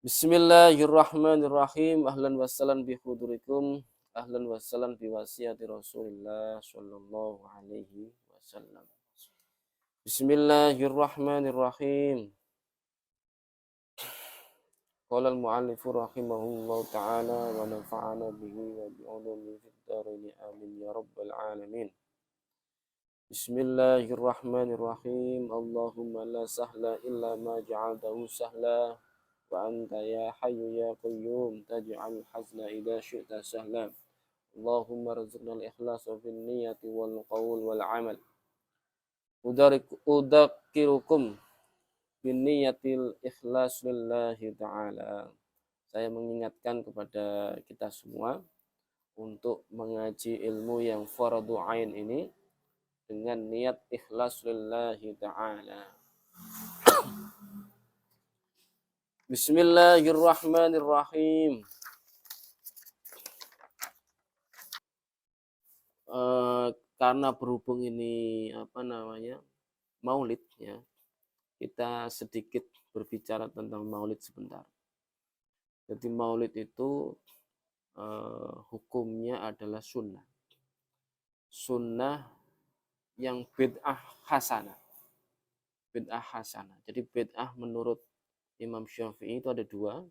Bismillahirrahmanirrahim. Ahlan wassalam bi hudurikum. Ahlan wassalam bi wasiyati Rasulillah sallallahu alaihi wasallam. Bismillahirrahmanirrahim. Qala al-mu'allifu rahimahullahu ta'ala wa nafa'ana bihi wa bi ulumihi fid dharain amin ya rabbal alamin. Bismillahirrahmanirrahim. Allahumma la sahla illa ma ja'altahu sahla. Wa anta ya hayyu ya qayyum taj'al hazna idza syi'ta sahla. Allahumma rzuqna al-ikhlasa fin niyyati wal qaul wal amal. Udzakirukum bin niyyatil ikhlas lillahi ta'ala. Saya mengingatkan kepada kita semua untuk mengaji ilmu yang fardu ain ini dengan niat ikhlas lillahi ta'ala. Bismillahirrahmanirrahim. Karena berhubung ini maulid ya, kita sedikit berbicara tentang maulid sebentar. Jadi maulid itu hukumnya adalah sunnah. Sunnah yang bid'ah hasanah. Bid'ah hasanah. Jadi bid'ah menurut Imam Syafi'i itu ada dua,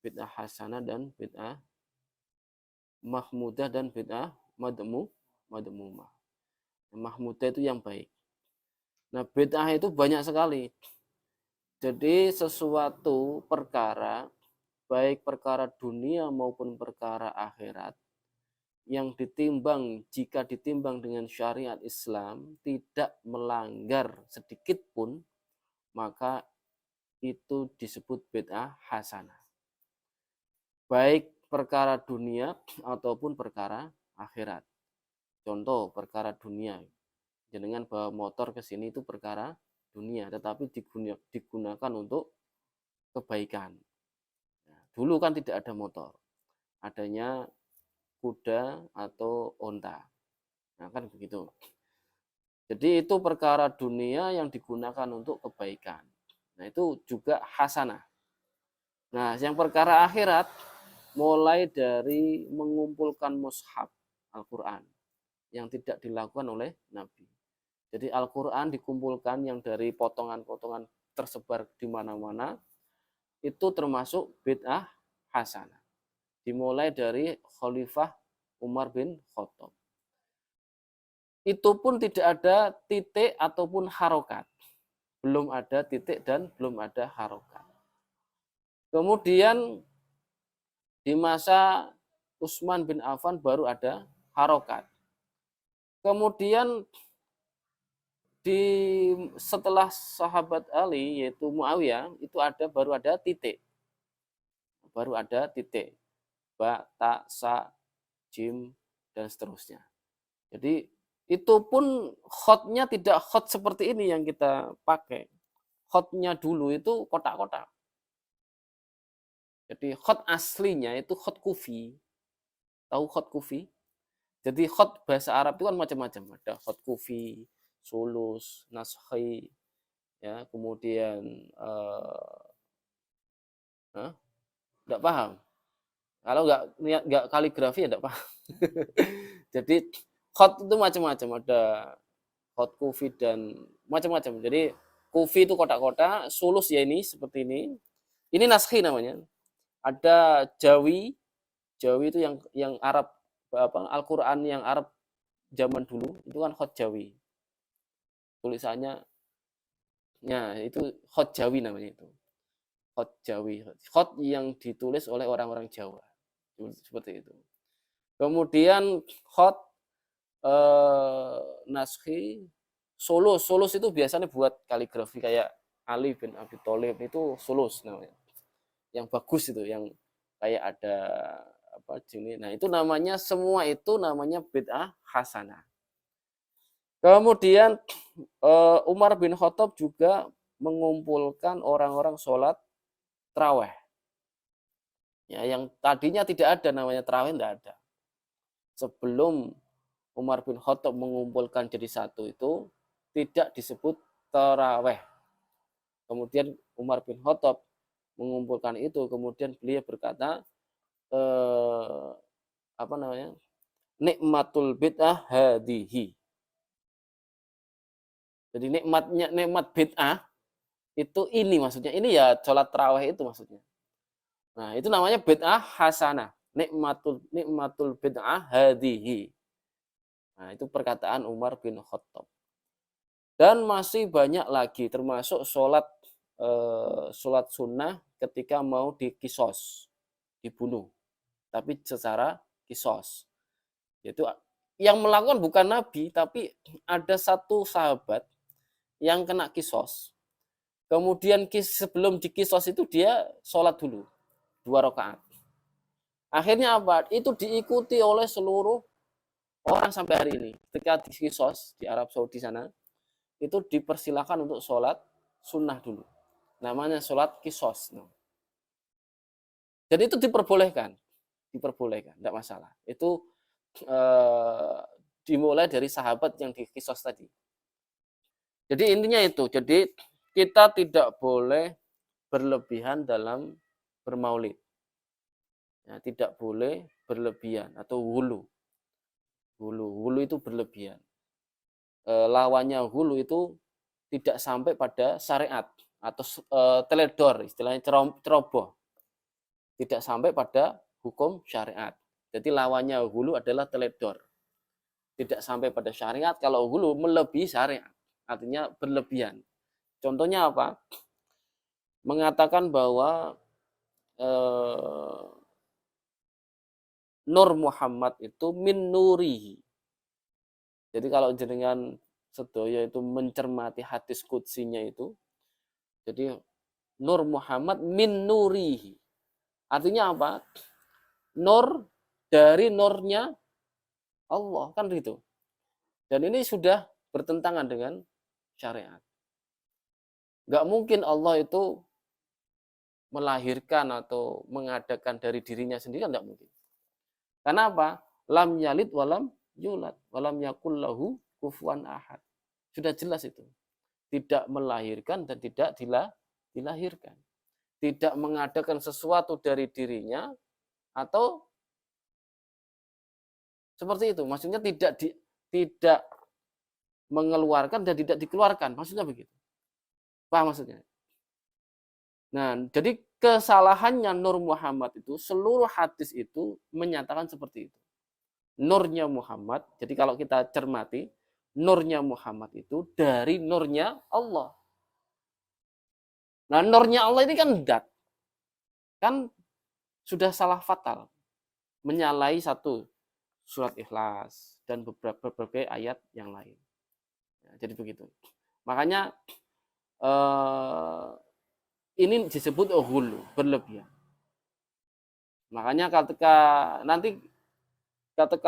bid'ah hasanah dan bid'ah mahmudah dan bid'ah madmumah. Mahmudah itu yang baik. Nah, bid'ah itu banyak sekali. Jadi sesuatu perkara, baik perkara dunia maupun perkara akhirat, yang jika ditimbang dengan syariat Islam, tidak melanggar sedikit pun, maka itu disebut bid'ah hasanah. Baik perkara dunia ataupun perkara akhirat. Contoh perkara dunia, jenengan bawa motor ke sini itu perkara dunia, tetapi digunakan untuk kebaikan. Nah, dulu kan tidak ada motor, adanya kuda atau onta. Nah, kan begitu. Jadi itu perkara dunia yang digunakan untuk kebaikan. Nah, itu juga hasanah. Nah, yang perkara akhirat, mulai dari mengumpulkan mushaf Al-Quran yang tidak dilakukan oleh Nabi. Jadi Al-Quran dikumpulkan yang dari potongan-potongan tersebar di mana-mana, itu termasuk bid'ah hasanah. Dimulai dari Khalifah Umar bin Khattab. Itu pun tidak ada titik ataupun harokat. Belum ada titik dan belum ada harokat. Kemudian di masa Utsman bin Affan baru ada harokat. Kemudian setelah sahabat Ali yaitu Muawiyah itu baru ada titik. Baru ada titik. Ba, ta, sa, jim dan seterusnya. Jadi itu pun khotnya tidak khot seperti ini yang kita pakai. Khotnya dulu itu kotak-kotak. Jadi khot aslinya itu khot kufi. Tahu khot kufi? Jadi khot bahasa Arab itu kan macam-macam. Ada khot kufi, sulus, naskhi, ya, kemudian enggak paham. Kalau enggak kaligrafi ya enggak paham. Jadi khot itu macam-macam, ada khot kufi dan macam-macam. Jadi kufi itu kotak-kotak, sulus ya ini seperti ini. Ini naskhi namanya. Ada Jawi. Jawi itu yang Arab Al-Qur'an yang Arab zaman dulu itu kan khot Jawi. Tulisannya ya itu khot Jawi namanya itu. Khot Jawi. Khot yang ditulis oleh orang-orang Jawa. Seperti itu. Kemudian khot naskhi sulus. Sulus itu biasanya buat kaligrafi kayak Ali bin Abi Thalib itu sulus namanya. Yang bagus itu, yang kayak ada jenis. Nah, itu namanya semua itu namanya bid'ah hasanah. Kemudian Umar bin Khattab juga mengumpulkan orang-orang sholat tarawih. Ya, yang tadinya tidak ada namanya tarawih, tidak ada. Sebelum Umar bin Khattab mengumpulkan jadi satu itu tidak disebut tarawih. Kemudian Umar bin Khattab mengumpulkan itu, kemudian beliau berkata, nikmatul bid'ah hadihi. Jadi nikmat bid'ah itu ini maksudnya. Ini ya sholat tarawih itu maksudnya. Nah, itu namanya bid'ah hasanah. Nikmatul bid'ah hadihi. Nah, itu perkataan Umar bin Khattab. Dan masih banyak lagi, termasuk sholat sunnah ketika mau dikisos, dibunuh, tapi secara kisos. Yaitu yang melakukan bukan Nabi, tapi ada satu sahabat yang kena kisos. Kemudian sebelum dikisos itu dia sholat dulu 2 rakaat. Akhirnya apa? Itu diikuti oleh seluruh orang sampai hari ini. Ketika di kisos di Arab Saudi sana, itu dipersilakan untuk sholat sunnah dulu. Namanya sholat kisos. Jadi itu diperbolehkan, tidak masalah. Itu dimulai dari sahabat yang di kisos tadi. Jadi intinya itu. Jadi kita tidak boleh berlebihan dalam bermaulid. Ya, tidak boleh berlebihan atau hulu. Hulu itu berlebihan. Lawannya hulu itu tidak sampai pada syariat atau teledor, istilahnya ceroboh. Tidak sampai pada hukum syariat. Jadi lawannya hulu adalah teledor. Tidak sampai pada syariat. Kalau hulu melebihi syariat, artinya berlebihan. Contohnya apa? Mengatakan bahwa Nur Muhammad itu min nurihi. Jadi kalau jenengan sedaya itu mencermati hadis qudsinya itu, jadi Nur Muhammad min nurihi. Artinya apa? Nur dari nurnya Allah, kan gitu. Dan ini sudah bertentangan dengan syariat. Nggak mungkin Allah itu melahirkan atau mengadakan dari dirinya sendiri, kan nggak mungkin. Karena apa? Lam yalid walam yulad walam yakul lahu kufuwan ahad. Sudah jelas itu. Tidak melahirkan dan tidak dilahirkan. Tidak mengadakan sesuatu dari dirinya atau seperti itu. Maksudnya tidak mengeluarkan dan tidak dikeluarkan. Maksudnya begitu. Paham maksudnya? Nah, jadi kesalahannya Nur Muhammad itu, seluruh hadis itu menyatakan seperti itu. Nurnya Muhammad, jadi kalau kita cermati, nurnya Muhammad itu dari nurnya Allah. Nah, nurnya Allah ini kan dat. Kan sudah salah fatal. Menyalahi satu surat Ikhlas dan berbagai ayat yang lain. Ya, jadi begitu. Makanya ini disebut hulu, berlebihan. Makanya ketika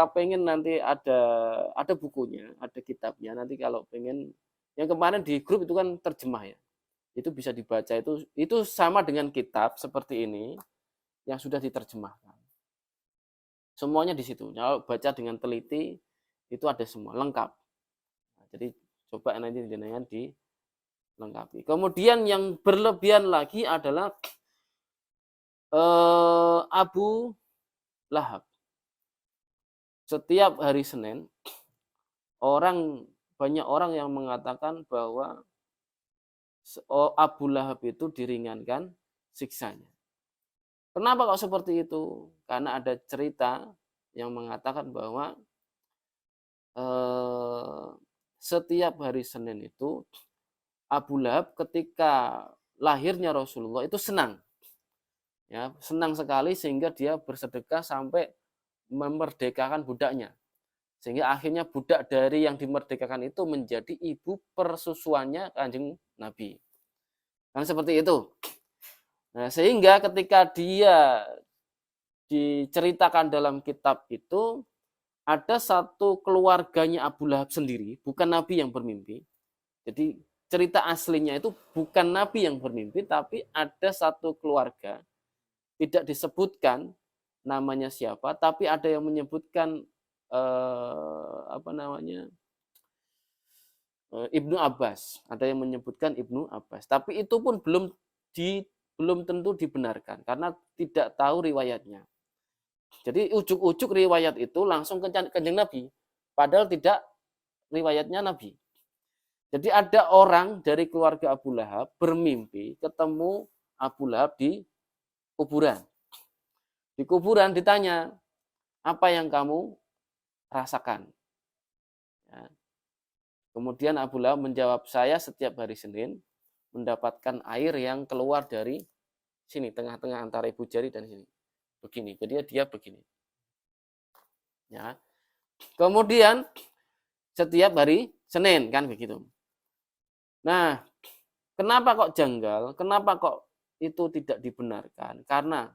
pengen nanti ada bukunya, ada kitabnya, nanti kalau pengen, yang kemarin di grup itu kan terjemah ya, itu bisa dibaca, itu sama dengan kitab seperti ini yang sudah diterjemahkan. Semuanya di situ. Kalau baca dengan teliti itu ada semua, lengkap. Nah, jadi coba nanti jenengan dilengkapi. Kemudian yang berlebihan lagi adalah Abu Lahab. Setiap hari Senin banyak orang yang mengatakan bahwa Abu Lahab itu diringankan siksanya. Kenapa kok seperti itu? Karena ada cerita yang mengatakan bahwa setiap hari Senin itu Abu Lahab ketika lahirnya Rasulullah itu senang. Ya, senang sekali sehingga dia bersedekah sampai memerdekakan budaknya. Sehingga akhirnya budak dari yang dimerdekakan itu menjadi ibu persusuannya Kanjeng Nabi. Kan seperti itu. Nah, sehingga ketika dia diceritakan dalam kitab itu, ada satu keluarganya Abu Lahab sendiri, bukan Nabi yang bermimpi. Jadi cerita aslinya itu bukan Nabi yang bermimpi, tapi ada satu keluarga, tidak disebutkan namanya siapa, tapi ada yang menyebutkan Ibnu Abbas, ada yang menyebutkan Ibnu Abbas, tapi itu pun belum belum tentu dibenarkan karena tidak tahu riwayatnya. Jadi ujuk-ujuk riwayat itu langsung ke Kanjeng Nabi, padahal tidak riwayatnya Nabi. Jadi ada orang dari keluarga Abu Lahab bermimpi ketemu Abu Lahab di kuburan. Di kuburan ditanya, apa yang kamu rasakan? Ya. Kemudian Abu Lahab menjawab, saya setiap hari Senin mendapatkan air yang keluar dari sini, tengah-tengah antara ibu jari dan sini. Begini, jadi dia begini. Ya. Kemudian setiap hari Senin, kan begitu. Nah, kenapa kok janggal? Kenapa kok itu tidak dibenarkan? Karena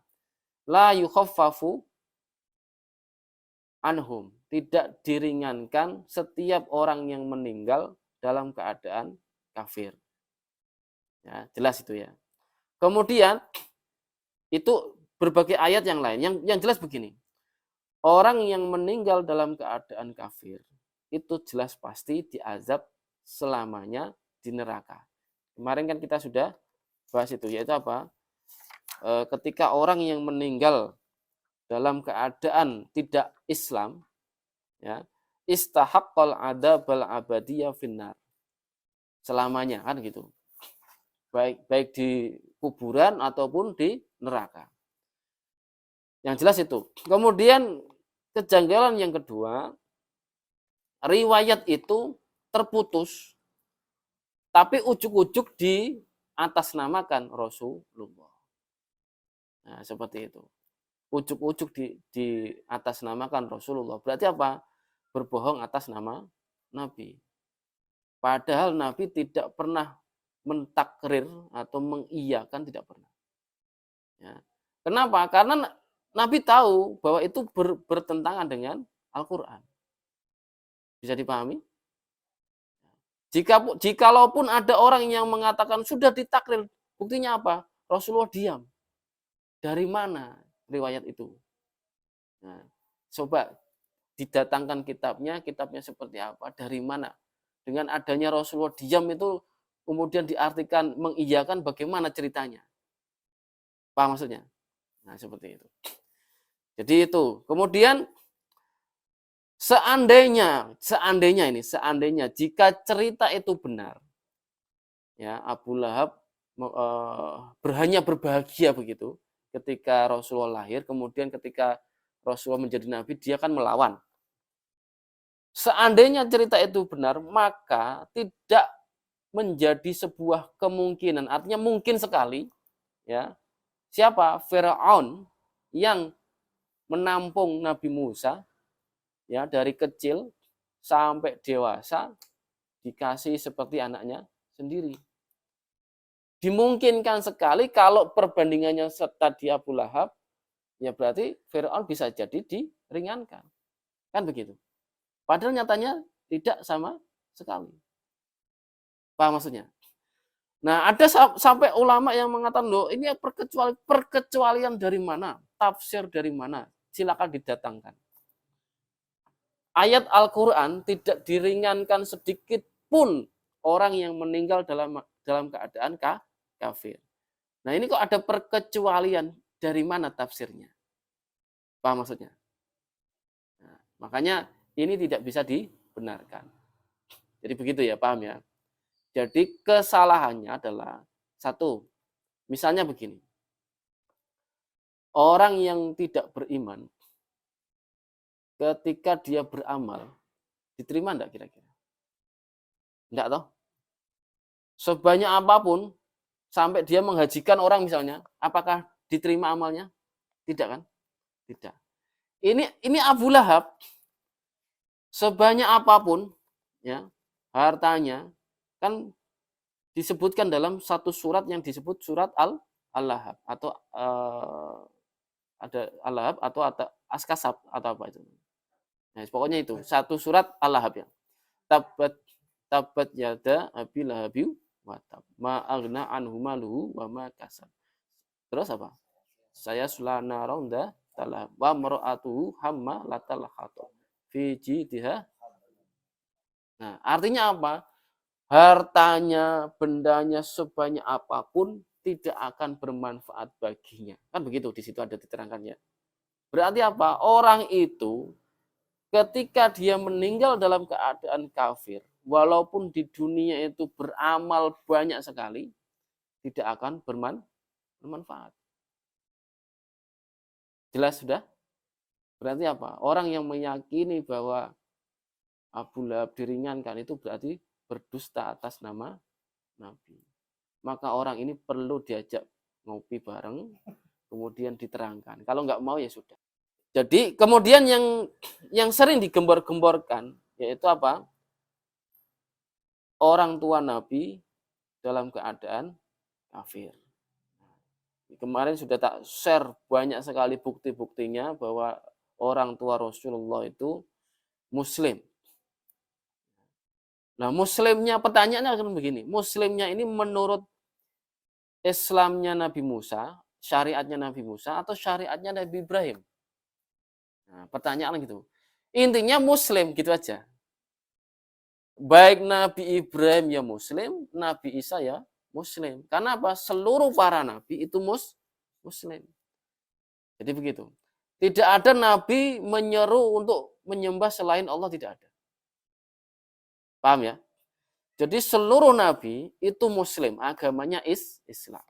la yukhaffafu anhum, tidak diringankan setiap orang yang meninggal dalam keadaan kafir. Ya, jelas itu ya. Kemudian itu berbagai ayat yang lain yang jelas begini. Orang yang meninggal dalam keadaan kafir itu jelas pasti diazab selamanya di neraka. Kemarin kan kita sudah bahas itu, yaitu apa? Ketika orang yang meninggal dalam keadaan tidak Islam, ya, istahaqqal adzabal abadiyya finnar. Selamanya, kan gitu. Baik di kuburan ataupun di neraka. Yang jelas itu. Kemudian kejanggalan yang kedua, riwayat itu terputus, tapi ujuk-ujuk di atasnamakan Rasulullah. Nah, seperti itu. Ujuk-ujuk di atasnamakan Rasulullah. Berarti apa? Berbohong atas nama Nabi. Padahal Nabi tidak pernah mentakrir atau mengiyakan, tidak pernah. Ya. Kenapa? Karena Nabi tahu bahwa itu bertentangan dengan Al-Quran. Bisa dipahami? Jikalaupun ada orang yang mengatakan sudah ditakrir, buktinya apa? Rasulullah diam. Dari mana riwayat itu? Nah, coba didatangkan kitabnya seperti apa? Dari mana? Dengan adanya Rasulullah diam itu kemudian diartikan mengiyakan, bagaimana ceritanya? Paham maksudnya? Nah, seperti itu. Jadi itu. Kemudian seandainya jika cerita itu benar, ya, Abu Lahab hanya berbahagia begitu ketika Rasulullah lahir, kemudian ketika Rasulullah menjadi nabi dia kan melawan. Seandainya cerita itu benar, maka tidak menjadi sebuah kemungkinan, artinya mungkin sekali, ya, siapa? Firaun yang menampung Nabi Musa, ya, dari kecil sampai dewasa dikasih seperti anaknya sendiri. Dimungkinkan sekali kalau perbandingannya tadi Abu Lahab, ya berarti Firaun bisa jadi diringankan. Kan begitu. Padahal nyatanya tidak sama sekali. Paham maksudnya? Nah, ada sampai ulama yang mengatakan, loh, ini perkecualian dari mana? Tafsir dari mana? Silakan didatangkan. Ayat Al-Quran tidak diringankan sedikit pun orang yang meninggal dalam keadaan kafir. Nah, ini kok ada perkecualian, dari mana tafsirnya? Paham maksudnya? Nah, makanya ini tidak bisa dibenarkan. Jadi begitu ya, paham ya? Jadi kesalahannya adalah satu, misalnya begini. Orang yang tidak beriman, ketika dia beramal, diterima enggak kira-kira? Enggak toh? Sebanyak apapun, sampai dia menghajikan orang misalnya, apakah diterima amalnya? Tidak kan? Tidak. Ini Abu Lahab, sebanyak apapun, ya, hartanya, kan disebutkan dalam satu surat yang disebut surat Al-Lahab atau ada Al-Lahab atau As-Kasab atau apa itu. Nah, pokoknya itu satu surat Al-Lahab ya. Tabat yada abi lahabi wa tab. Ma aghna anhu maluhu wa ma kasab. Terus apa? Saya sulana ronda talab wa mar'atuhu hamma latal khatab. Fi jidha. Nah, artinya apa? Hartanya, bendanya sebanyak apapun tidak akan bermanfaat baginya. Kan begitu, di situ ada diterangkannya. Berarti apa? Orang itu ketika dia meninggal dalam keadaan kafir, walaupun di dunia itu beramal banyak sekali, tidak akan bermanfaat. Jelas sudah? Berarti apa? Orang yang meyakini bahwa Abu Lahab diringankan itu berarti berdusta atas nama Nabi. Maka orang ini perlu diajak ngopi bareng, kemudian diterangkan. Kalau nggak mau ya sudah. Jadi kemudian yang sering digembor-gemborkan yaitu apa? Orang tua Nabi dalam keadaan kafir. Kemarin sudah tak share banyak sekali bukti-buktinya bahwa orang tua Rasulullah itu Muslim. Nah, Muslimnya, pertanyaannya akan begini. Muslimnya ini menurut Islamnya Nabi Musa, syariatnya Nabi Musa, atau syariatnya Nabi Ibrahim? Nah, pertanyaan gitu. Intinya Muslim, gitu aja. Baik Nabi Ibrahim ya Muslim, Nabi Isa ya Muslim. Karena apa? Seluruh para Nabi itu Muslim. Jadi begitu. Tidak ada Nabi menyeru untuk menyembah selain Allah, tidak ada. Paham ya? Jadi seluruh Nabi itu Muslim, agamanya Islam.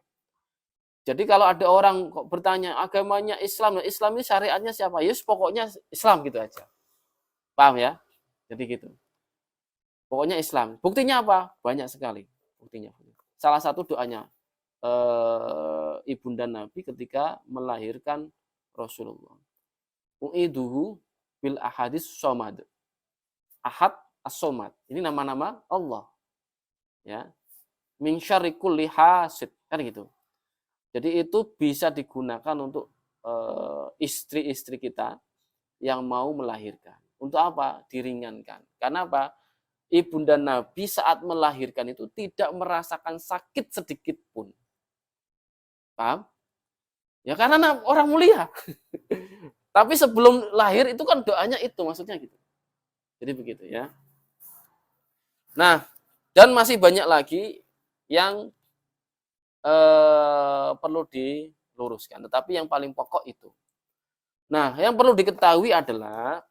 Jadi kalau ada orang kok bertanya agamanya Islam, Islam ini syariatnya siapa? Yes, pokoknya Islam gitu aja. Paham ya? Jadi gitu. Pokoknya Islam. Buktinya apa? Banyak sekali buktinya. Salah satu doanya ibunda Nabi ketika melahirkan Rasulullah. U'iduhu bil ahadis somad. Ahad as-somad. Ini nama-nama Allah. Ya. Min syarri kulli hasid. Kan gitu. Jadi itu bisa digunakan untuk istri-istri kita yang mau melahirkan. Untuk apa? Diringankan. Karena apa? Ibunda Nabi saat melahirkan itu tidak merasakan sakit sedikit pun. Paham? Ya karena orang mulia. Tapi sebelum lahir itu kan doanya itu, maksudnya gitu. Jadi begitu ya. Nah, dan masih banyak lagi yang perlu diluruskan. Tetapi yang paling pokok itu. Nah, yang perlu diketahui adalah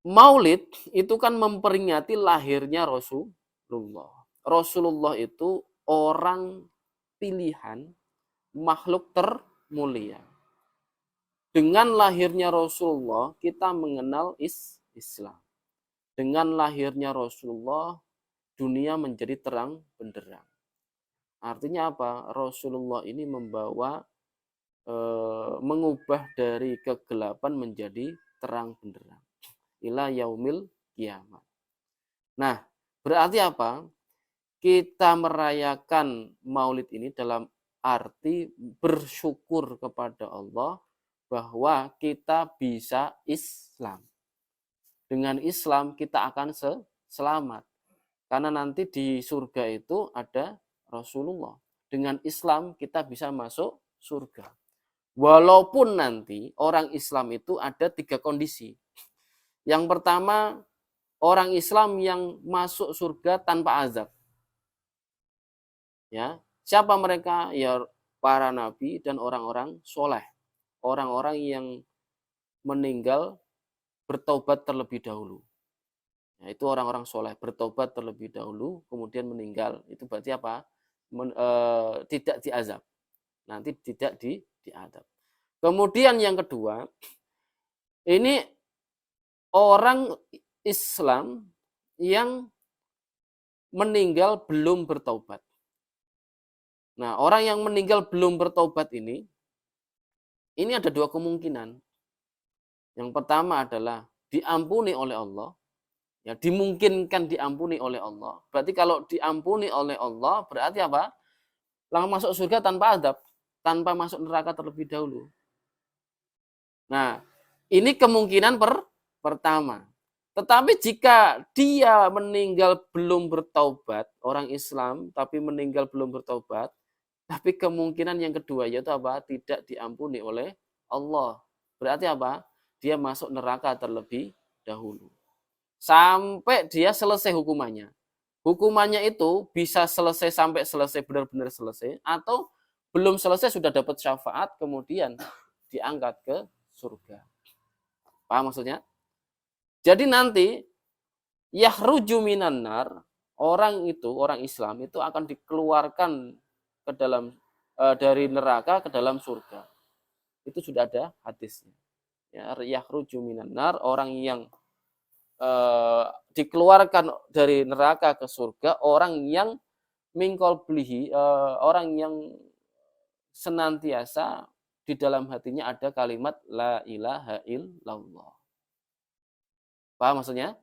Maulid itu kan memperingati lahirnya Rasulullah. Rasulullah itu orang pilihan, makhluk termulia. Dengan lahirnya Rasulullah, kita mengenal Islam. Dengan lahirnya Rasulullah, dunia menjadi terang benderang. Artinya apa? Rasulullah ini membawa, mengubah dari kegelapan menjadi terang benderang. Ila yaumil kiamat. Nah, berarti apa? Kita merayakan Maulid ini dalam arti bersyukur kepada Allah bahwa kita bisa Islam. Dengan Islam kita akan selamat. Karena nanti di surga itu ada Rasulullah. Dengan Islam kita bisa masuk surga. Walaupun nanti orang Islam itu ada 3 kondisi. Yang pertama, orang Islam yang masuk surga tanpa azab. Ya, siapa mereka? Ya para nabi dan orang-orang soleh. Orang-orang yang meninggal bertobat terlebih dahulu. Ya, itu orang-orang soleh, bertobat terlebih dahulu, kemudian meninggal. Itu berarti apa? Tidak diazab. Nanti tidak diazab. Kemudian yang kedua, ini orang Islam yang meninggal belum bertobat. Nah, orang yang meninggal belum bertobat ini ada 2 kemungkinan. Yang pertama adalah diampuni oleh Allah. Ya, dimungkinkan diampuni oleh Allah. Berarti kalau diampuni oleh Allah, berarti apa? Langsung masuk surga tanpa azab, tanpa masuk neraka terlebih dahulu. Nah, ini kemungkinan pertama. Tetapi jika dia meninggal belum bertaubat, orang Islam tapi meninggal belum bertaubat, tapi kemungkinan yang kedua yaitu apa? Tidak diampuni oleh Allah. Berarti apa? Dia masuk neraka terlebih dahulu. Sampai dia selesai hukumannya. hukumannya itu bisa selesai sampai selesai, benar-benar selesai, atau belum selesai sudah dapat syafaat kemudian diangkat ke surga. Paham maksudnya? Jadi nanti yahruju minan nar, orang Islam itu akan dikeluarkan ke dalam dari neraka ke dalam surga. Itu sudah ada hadisnya. Ya, yahruju minan nar, orang yang dikeluarkan dari neraka ke surga, orang yang mingkol belihi, orang yang senantiasa di dalam hatinya ada kalimat la ilaha illallah. Paham maksudnya?